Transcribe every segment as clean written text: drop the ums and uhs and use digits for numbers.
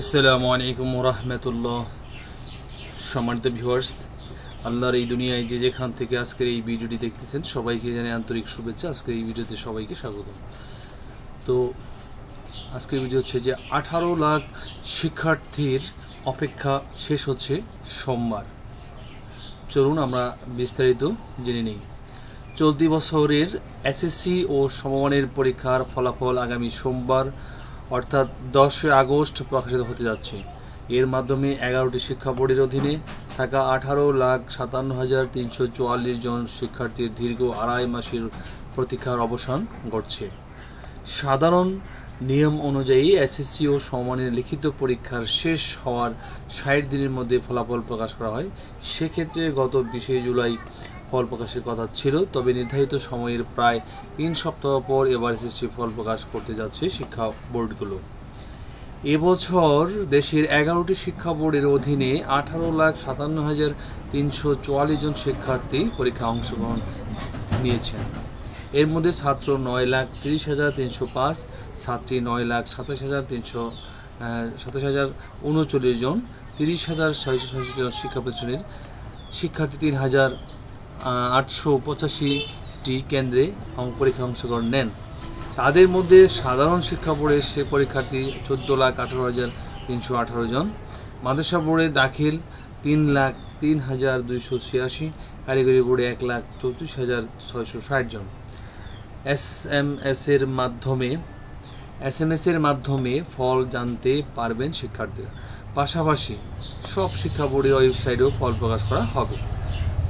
আসসালামু আলাইকুম রাহমাতুল্লাহ। সম্মানিত ভিউয়ার্স, আল্লাহর এই দুনিয়ায় যে যেখান থেকে আজকের এই ভিডিওটি দেখতেছেন সবাইকে জানাই আন্তরিক শুভেচ্ছা। আজকের এই ভিডিওতে সবাইকে স্বাগত। তো আজকের ভিডিও হচ্ছে যে 18 লাখ শিক্ষার্থীর অপেক্ষা শেষ হচ্ছে সোমবার। চলুন আমরা বিস্তারিত জেনে নিই। চলতি বছরের এসএসসি ও সমমানের পরীক্ষার ফলাফল আগামী সোমবার অর্থাৎ 10 আগস্ট প্রকাশিত হতে যাচ্ছে। এর মাধ্যমে 11টি শিক্ষা বোর্ডের অধীনে থাকা 18,57,344 জন শিক্ষার্থীর দীর্ঘ আড়াই মাসের প্রতীক্ষার অবসান ঘটছে। সাধারণ নিয়ম অনুযায়ী এসএসসি ও সমমানের লিখিত পরীক্ষার শেষ হওয়ার 60 দিনের মধ্যে ফলাফল প্রকাশ করা হয়। সেক্ষেত্রে গত 20 জুলাই ফল প্রকাশের কথা ছিল, তবে নির্ধারিত সময়ের প্রায় 3 সপ্তাহ পর এবার এসএসসি ফল প্রকাশ করতে যাচ্ছে শিক্ষা বোর্ডগুলো। এবছর দেশের 11টি শিক্ষা বোর্ডের অধীনে 18,57,344 জন শিক্ষার্থী পরীক্ষায় অংশগ্রহণ নিয়েছেন। এর মধ্যে ছাত্র 9,30,305, ছাত্রী 9,27,339 জন, 30,666 জন শিক্ষা প্রতিষ্ঠানের শিক্ষার্থী 3,885টি কেন্দ্রে পরীক্ষায় অংশগ্রহণ নেন। তাদের মধ্যে সাধারণ শিক্ষা বোর্ডের পরীক্ষার্থী 14,18,318 জন, মাদ্রাসা বোর্ডে দাখিল 3,03,286, কারিগরি বোর্ডে 1,34,660 জন। এসএমএসের মাধ্যমে ফল জানতে পারবেন শিক্ষার্থীরা। পাশাপাশি সব শিক্ষা বোর্ডের ওয়েবসাইটেও ফল প্রকাশ করা হবে।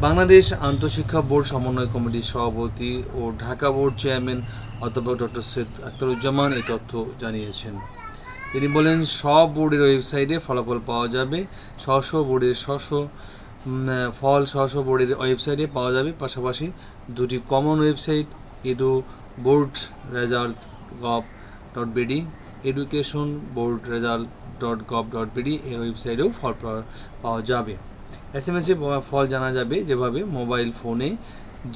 বাংলাদেশ আন্তঃশিক্ষা বোর্ড সমন্বয় কমিটির সভাপতি ও ঢাকা বোর্ড চেয়ারম্যান অধ্যাপক ডক্টর সৈয়দ আখতারুজ্জামান এই তথ্য জানিয়েছেন। তিনি বলেন, সব বোর্ডের ওয়েবসাইটে ফলাফল পাওয়া যাবে। স্ব বোর্ডের ওয়েবসাইটে পাওয়া যাবে। পাশাপাশি দুটি কমন ওয়েবসাইট edu-board-result.gov.bd, education-board-result.gov.bd এর ওয়েবসাইটেও ফল পাওয়া যাবে। এসএমএসে ফল জানা যাবে যেভাবে মোবাইল ফোনে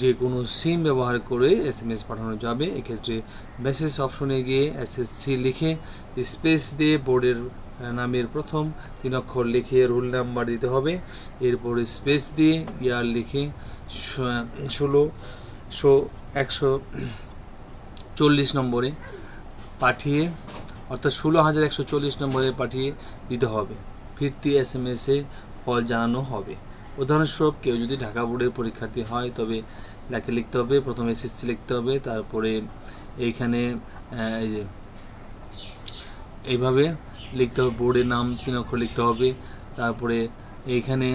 যে কোনো সিম ব্যবহার করে এসএমএস পাঠানো যাবে। এক্ষেত্রে মেসেজ অপশনে গিয়ে এসএসসি লিখে স্পেস দিয়ে বোর্ডের নামের প্রথম 3 অক্ষর লিখে রোল নাম্বার দিতে হবে। এরপর স্পেস দিয়ে ইয়ার লিখে 16,140 নম্বরে পাঠিয়ে অর্থাৎ 16,140 নম্বরে পাঠিয়ে দিতে হবে। ফিরতি এসএমএসে ফল জানানো হবে। উদাহরণস্বরূপ, কেউ যদি ঢাকা বোর্ডের পরীক্ষার্থী হয় তবে তাকে লিখতে হবে প্রথম এসএসসি লিখতে হবে, তারপরে এইখানে এইভাবে লিখতে হবে, বোর্ডের নাম 3 অক্ষর লিখতে হবে, তারপরে এইখানে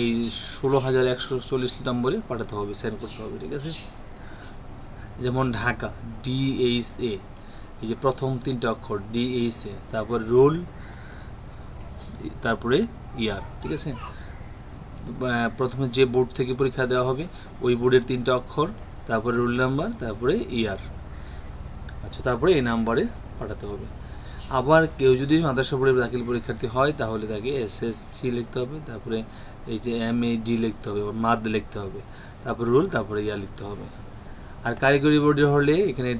এই 16,140 নম্বরে পাঠাতে হবে, সেন্ড করতে হবে। ঠিক আছে, যেমন ঢাকা DHA, এই যে প্রথম 3টা অক্ষর DHA, তারপর রোল, তারপরে ইয়ার। ঠিক আছে, প্রথমে যে বোর্ড থেকে পরীক্ষা দেওয়া হবে ওই বোর্ডের 3টা অক্ষর, তারপরে রোল নাম্বার, তারপরে ইয়ার। আচ্ছা, তারপরে এই নাম্বারে পাঠাতে হবে। আবার কেউ যদি মাদ্রাসা বোর্ডের দাখিল পরীক্ষার্থী হয় তাহলে তাকে এসএসসি লিখতে হবে, তারপরে এই যে MAD লিখতে হবে, মাদ লিখতে হবে, তারপরে রোল, তারপরে ইয়ার লিখতে হবে। আর কারিগরি বোর্ডের হলে এখানে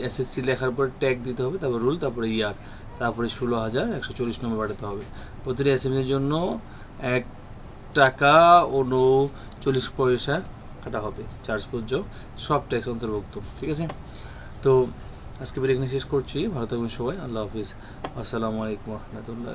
এসএসসি লেখার পর ট্যাগ দিতে হবে, তারপর রোল, তারপরে ইয়ার, তারপরে 16,140 নম্বর পাঠাতে হবে। প্রতিটি এসএমএসের জন্য 1 টাকা 39 পয়সা কাটা হবে, চার্জ প্রযোজ্য, সব ট্যাক্স অন্তর্ভুক্ত। ঠিক আছে, তো আজকে ভিডিও এখানে শেষ করছি। ভালো থাকবেন সবাই। আল্লাহ হাফিজ। আসসালামু আলাইকুম রহমতুল্লাহ।